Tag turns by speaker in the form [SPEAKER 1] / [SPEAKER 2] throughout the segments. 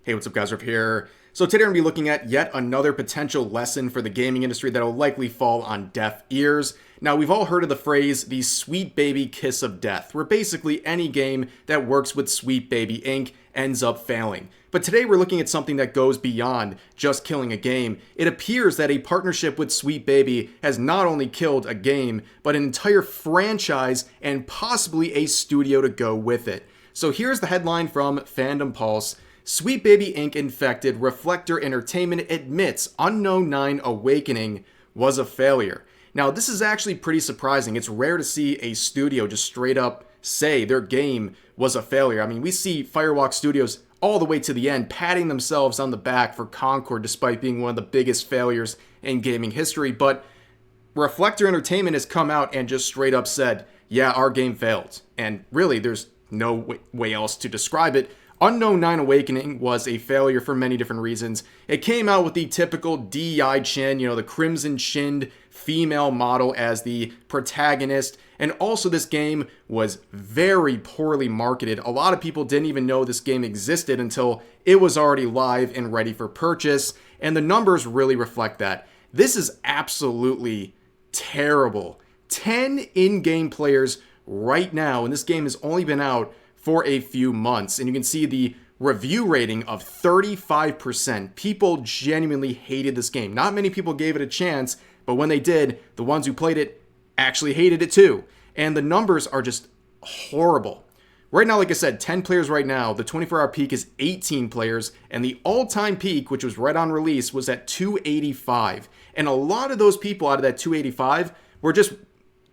[SPEAKER 1] Hey, what's up guys, Riff here. So today we're going to be looking at yet another potential lesson for the gaming industry that will likely fall on deaf ears. Now, we've all heard of the phrase, the sweet baby kiss of death, where basically any game that works with Sweet Baby Inc. ends up failing. But today we're looking at something that goes beyond just killing a game. It appears that a partnership with Sweet Baby has not only killed a game, but an entire franchise and possibly a studio to go with it. So here's the headline from Fandom Pulse. Sweet Baby Inc. infected Reflector Entertainment admits Unknown 9 Awakening was a failure. Now, this is actually pretty surprising. It's rare to see a studio just straight up say their game was a failure. I mean, we see Firewalk Studios all the way to the end patting themselves on the back for Concord despite being one of the biggest failures in gaming history. But Reflector Entertainment has come out and just straight up said, yeah, our game failed. And really, there's no way else to describe it. Unknown 9 Awakening was a failure for many different reasons. It came out with the typical DEI chin, the crimson-chinned female model as the protagonist. And also this game was very poorly marketed. A lot of people didn't even know this game existed until it was already live and ready for purchase. And the numbers really reflect that. This is absolutely terrible. 10 in-game players right now, and this game has only been out for a few months, and you can see the review rating of 35%. People genuinely hated this game. Not many people gave it a chance, but when they did, the ones who played it actually hated it too. And the numbers are just horrible. Right now, like I said, 10 players right now. The 24-hour peak is 18 players, and the all-time peak, which was right on release, was at 285. And a lot of those people out of that 285 were just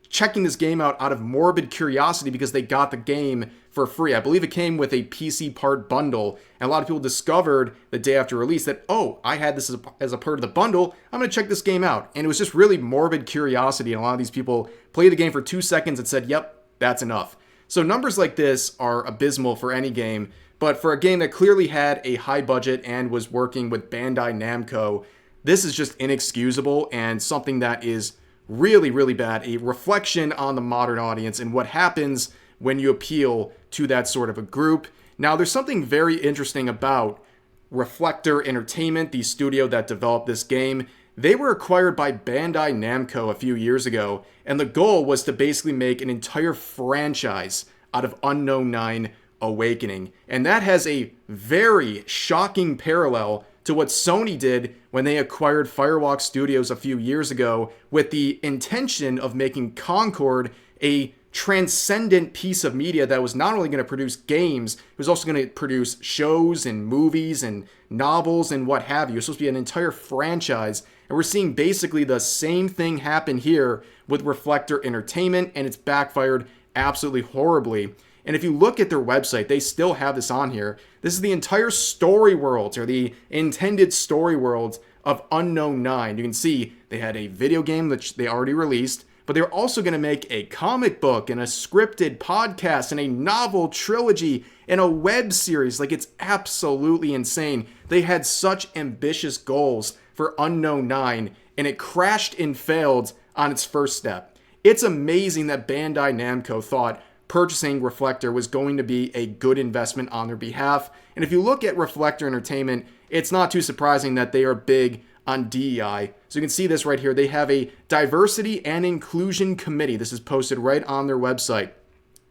[SPEAKER 1] checking this game out of morbid curiosity because they got the game for free. I believe it came with a PC part bundle, and a lot of people discovered the day after release that, oh, I had this as a part of the bundle, I'm going to check this game out. And it was just really morbid curiosity, and a lot of these people played the game for 2 seconds and said, yep, that's enough. So numbers like this are abysmal for any game, but for a game that clearly had a high budget and was working with Bandai Namco, this is just inexcusable and something that is really, really bad. A reflection on the modern audience and what happens when you appeal to that sort of a group. Now, there's something very interesting about Reflector Entertainment, the studio that developed this game. They were acquired by Bandai Namco a few years ago, and the goal was to basically make an entire franchise out of Unknown 9 Awakening. And that has a very shocking parallel to what Sony did when they acquired Firewalk Studios a few years ago with the intention of making Concord a transcendent piece of media that was not only going to produce games, it was also going to produce shows and movies and novels and what have you. It's supposed to be an entire franchise. And we're seeing basically the same thing happen here with Reflector Entertainment, and it's backfired absolutely horribly. And if you look at their website, they still have this on here. This is the entire story world, or the intended story world of Unknown 9. You can see they had a video game that they already released, but they're also going to make a comic book and a scripted podcast and a novel trilogy and a web series. Like, it's absolutely insane. They had such ambitious goals for Unknown 9, and it crashed and failed on its first step. It's amazing that Bandai Namco thought purchasing Reflector was going to be a good investment on their behalf. And if you look at Reflector Entertainment, it's not too surprising that they are big on DEI. So you can see this right here. They have a diversity and inclusion committee. This is posted right on their website.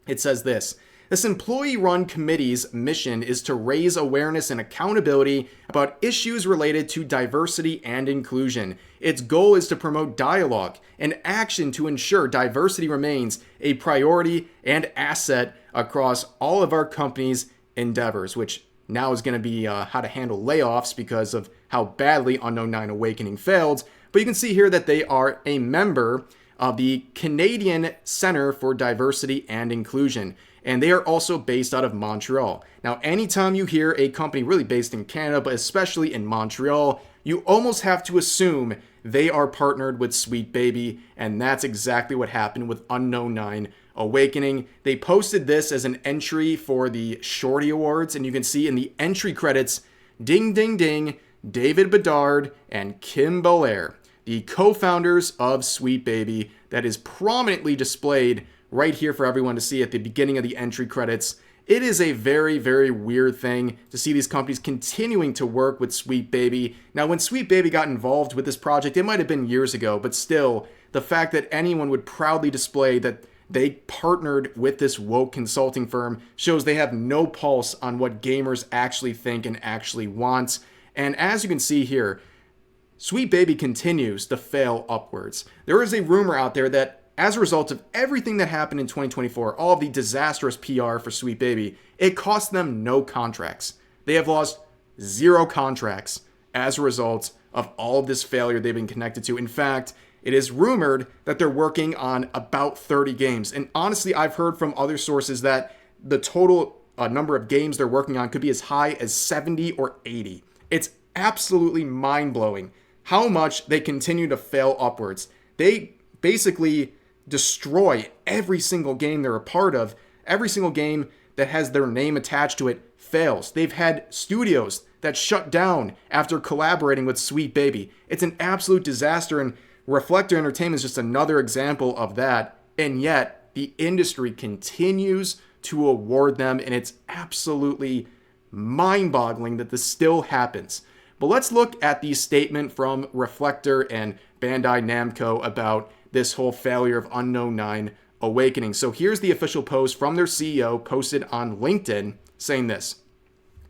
[SPEAKER 1] It says this employee-run committee's mission is to raise awareness and accountability about issues related to diversity and inclusion. Its goal is to promote dialogue and action to ensure diversity remains a priority and asset across all of our company's endeavors, which now is going to be how to handle layoffs because of how badly Unknown 9 Awakening failed. But you can see here that they are a member of the Canadian Center for Diversity and Inclusion, and they are also based out of Montreal. Now, anytime you hear a company really based in Canada, but especially in Montreal, you almost have to assume they are partnered with Sweet Baby, and that's exactly what happened with Unknown 9 Awakening. They posted this as an entry for the Shorty Awards, and you can see in the entry credits, ding, ding, ding, David Bedard and Kim Belair, the co-founders of Sweet Baby, that is prominently displayed right here for everyone to see at the beginning of the entry credits. It is a very, very weird thing to see these companies continuing to work with Sweet Baby. Now, when Sweet Baby got involved with this project, it might have been years ago, but still, the fact that anyone would proudly display that they partnered with this woke consulting firm shows they have no pulse on what gamers actually think and actually want. And as you can see here, Sweet Baby continues to fail upwards. There is a rumor out there that as a result of everything that happened in 2024, all of the disastrous PR for Sweet Baby, it cost them no contracts. They have lost 0 contracts as a result of all of this failure they've been connected to. In fact, it is rumored that they're working on about 30 games. And honestly, I've heard from other sources that the total number of games they're working on could be as high as 70 or 80. It's absolutely mind-blowing how much they continue to fail upwards. They basically destroy every single game they're a part of. Every single game that has their name attached to it fails. They've had studios that shut down after collaborating with Sweet Baby. It's an absolute disaster, and Reflector Entertainment is just another example of that. And yet, the industry continues to award them, and it's absolutely mind-boggling that this still happens. But let's look at the statement from Reflector and Bandai Namco about this whole failure of Unknown 9 Awakening. So here's the official post from their CEO posted on LinkedIn saying this.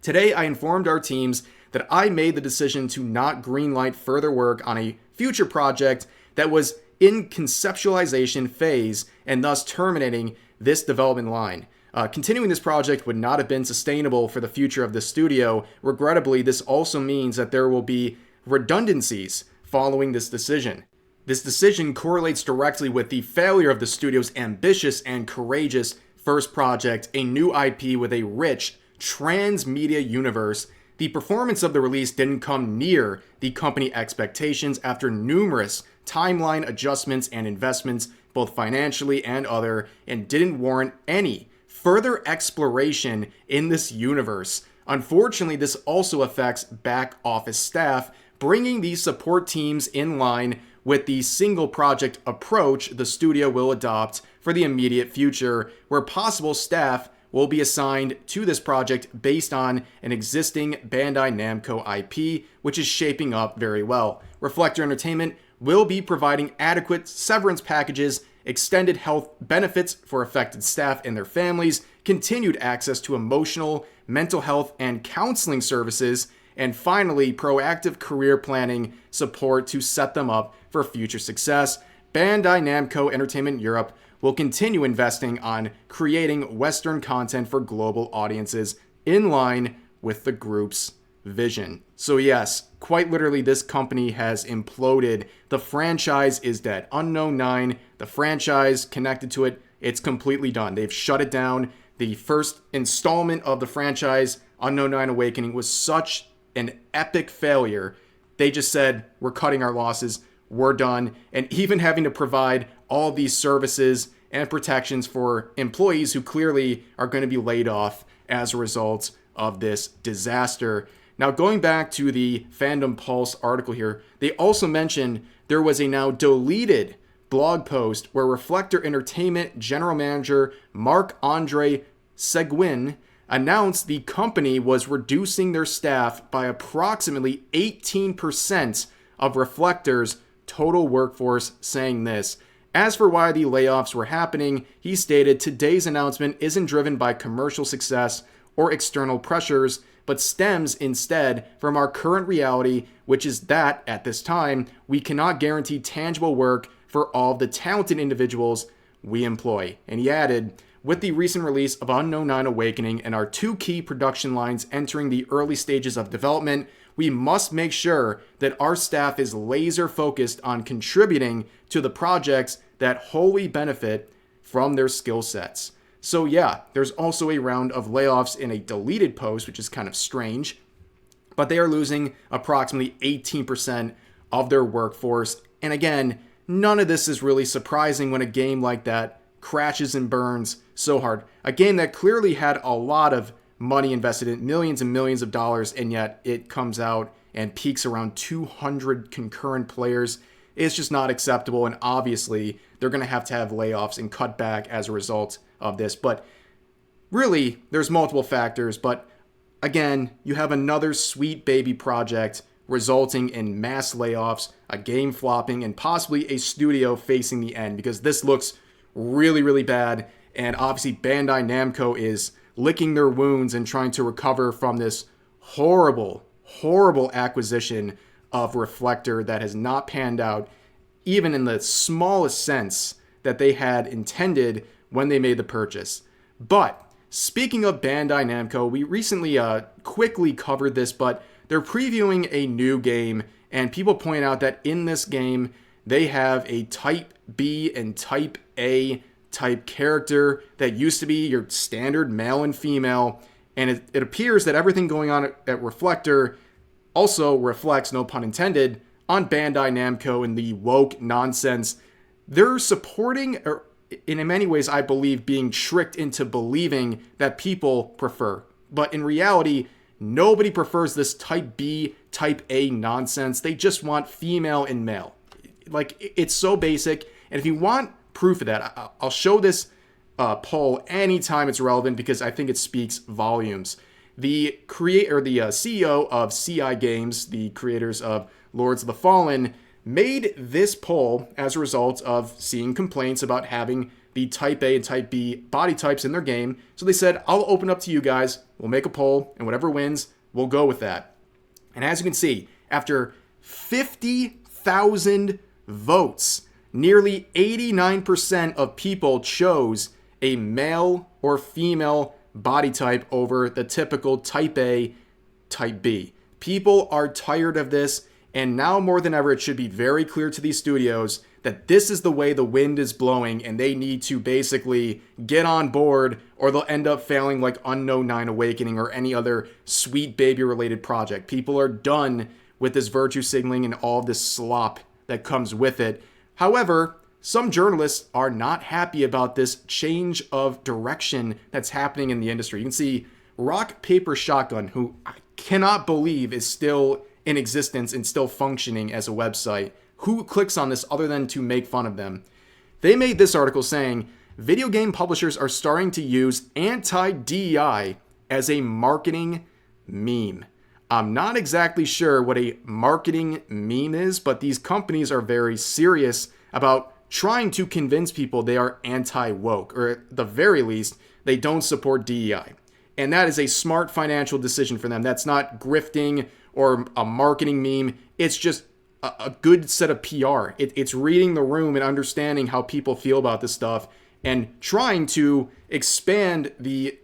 [SPEAKER 1] Today, I informed our teams that I made the decision to not greenlight further work on a future project that was in conceptualization phase and thus terminating this development line. Continuing this project would not have been sustainable for the future of the studio. Regrettably, this also means that there will be redundancies following this decision. This decision correlates directly with the failure of the studio's ambitious and courageous first project, a new IP with a rich transmedia universe. The performance of the release didn't come near the company expectations after numerous timeline adjustments and investments, both financially and other, and didn't warrant any further exploration in this universe. Unfortunately, this also affects back office staff, bringing these support teams in line with the single project approach the studio will adopt for the immediate future, where possible staff will be assigned to this project based on an existing Bandai Namco IP, which is shaping up very well. Reflector Entertainment will be providing adequate severance packages, extended health benefits for affected staff and their families, continued access to emotional, mental health, and counseling services, and finally, proactive career planning support to set them up for future success. Bandai Namco Entertainment Europe will continue investing on creating Western content for global audiences in line with the group's vision. So yes, quite literally, this company has imploded. The franchise is dead. Unknown 9, the franchise connected to it, it's completely done. They've shut it down. The first installment of the franchise, Unknown 9 Awakening, was such an epic failure. They just said, we're cutting our losses, we're done. And even having to provide all these services and protections for employees who clearly are going to be laid off as a result of this disaster. Now, going back to the Fandom Pulse article here, they also mentioned there was a now deleted blog post where Reflector Entertainment General Manager Marc-Andre Seguin announced the company was reducing their staff by approximately 18% of Reflector's total workforce, saying this. As for why the layoffs were happening, he stated, today's announcement isn't driven by commercial success or external pressures, but stems instead from our current reality, which is that, at this time, we cannot guarantee tangible work for all of the talented individuals we employ. And he added, with the recent release of Unknown 9 Awakening and our 2 key production lines entering the early stages of development, we must make sure that our staff is laser focused on contributing to the projects that wholly benefit from their skill sets. So yeah, there's also a round of layoffs in a deleted post, which is kind of strange, but they are losing approximately 18% of their workforce. And again, none of this is really surprising when a game like that crashes and burns so hard. A game that clearly had a lot of money invested in, millions and millions of dollars, and yet it comes out and peaks around 200 concurrent players. It's just not acceptable, and obviously they're going to have layoffs and cut back as a result of this. But Really, there's multiple factors, but again, you have another sweet baby project resulting in mass layoffs, a game flopping, and possibly a studio facing the end, because this looks really, really bad. And obviously, Bandai Namco is licking their wounds and trying to recover from this horrible, horrible acquisition of Reflector that has not panned out, even in the smallest sense that they had intended when they made the purchase. But speaking of Bandai Namco, we recently quickly covered this, but they're previewing a new game, and people point out that in this game, they have a Type B and Type A type character that used to be your standard male and female, and it appears that everything going on at Reflector also reflects, no pun intended, on Bandai Namco and the woke nonsense they're supporting, or in many ways, I believe, being tricked into believing that people prefer. But in reality, nobody prefers this Type B, Type A nonsense. They just want female and male. Like, it's so basic. And if you want proof of that, I'll show this poll anytime it's relevant because I think it speaks volumes. The CEO of CI Games, the creators of Lords of the Fallen, made this poll as a result of seeing complaints about having the Type A and Type B body types in their game. So they said, I'll open up to you guys, we'll make a poll, and whatever wins, we'll go with that. And as you can see, after 50,000 votes, nearly 89% of people chose a male or female body type over the typical Type A, Type B. People are tired of this. And now more than ever, it should be very clear to these studios that this is the way the wind is blowing and they need to basically get on board or they'll end up failing like Unknown 9 Awakening or any other sweet baby related project. People are done with this virtue signaling and all of this slop that comes with it. However, some journalists are not happy about this change of direction that's happening in the industry. You can see Rock Paper Shotgun, who I cannot believe is still in existence and still functioning as a website. Who clicks on this other than to make fun of them? They made this article saying, video game publishers are starting to use anti-DEI as a marketing meme. I'm not exactly sure what a marketing meme is, but these companies are very serious about trying to convince people they are anti-woke, or at the very least, they don't support DEI. And that is a smart financial decision for them. That's not grifting or a marketing meme. It's just a good set of PR. It's reading the room and understanding how people feel about this stuff and trying to expand the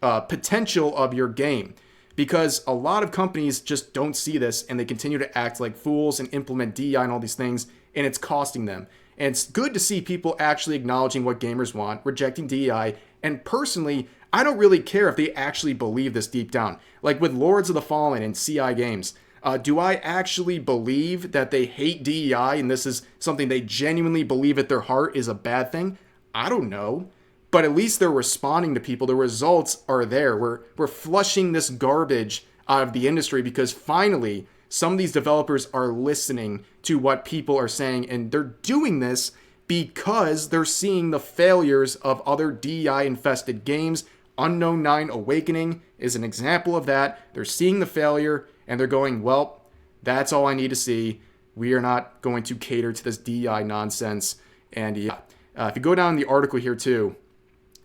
[SPEAKER 1] potential of your game. Because a lot of companies just don't see this and they continue to act like fools and implement DEI and all these things, and it's costing them. And it's good to see people actually acknowledging what gamers want, rejecting DEI, and personally, I don't really care if they actually believe this deep down. Like with Lords of the Fallen and CI Games, do I actually believe that they hate DEI and this is something they genuinely believe at their heart is a bad thing? I don't know. But at least they're responding to people. The results are there. We're flushing this garbage out of the industry because finally some of these developers are listening to what people are saying, and they're doing this because they're seeing the failures of other DEI-infested games. Unknown 9 Awakening is an example of that. They're seeing the failure, and they're going, well, that's all I need to see. We are not going to cater to this DEI nonsense. And yeah, if you go down the article here too,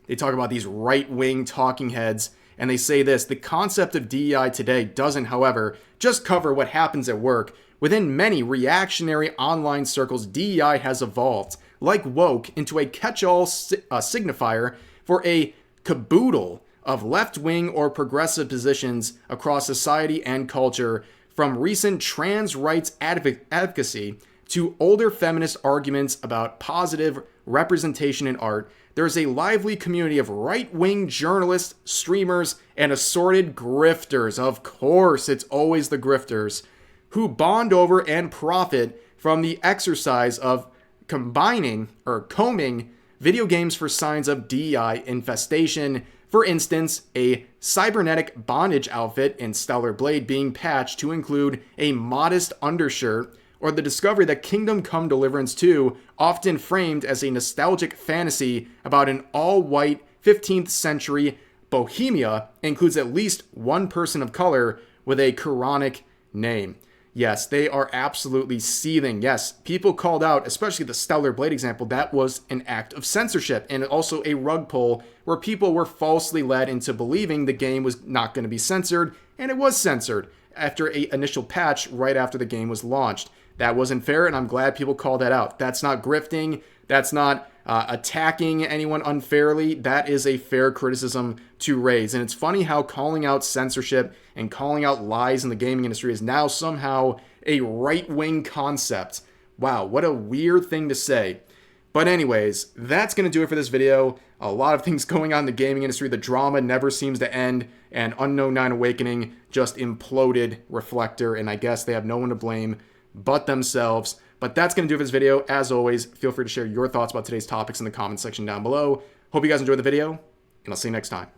[SPEAKER 1] they talk about these right-wing talking heads, and they say this: the concept of DEI today doesn't, however, just cover what happens at work. Within many reactionary online circles, DEI has evolved, like woke, into a catch-all signifier for a caboodle of left-wing or progressive positions across society and culture, from recent trans rights advocacy to older feminist arguments about positive representation in art. There's a lively community of right-wing journalists, streamers, and assorted grifters. Of course, it's always the grifters, who bond over and profit from the exercise of combing video games for signs of DEI infestation. For instance, a cybernetic bondage outfit in Stellar Blade being patched to include a modest undershirt, or the discovery that Kingdom Come Deliverance 2, often framed as a nostalgic fantasy about an all-white 15th century Bohemia includes at least one person of color with a Quranic name. Yes, they are absolutely seething. Yes, people called out, especially the Stellar Blade example, that was an act of censorship and also a rug pull where people were falsely led into believing the game was not going to be censored, and it was censored after an initial patch right after the game was launched. That wasn't fair, and I'm glad people called that out. That's not grifting. That's not attacking anyone unfairly. That is a fair criticism to raise. And it's funny how calling out censorship and calling out lies in the gaming industry is now somehow a right-wing concept. Wow, what a weird thing to say. But anyways, that's going to do it for this video. A lot of things going on in the gaming industry. The drama never seems to end, and Unknown 9 Awakening just imploded Reflector, and I guess they have no one to blame but themselves. But that's going to do it for this video. As always, feel free to share your thoughts about today's topics in the comments section down below. Hope you guys enjoyed the video, and I'll see you next time.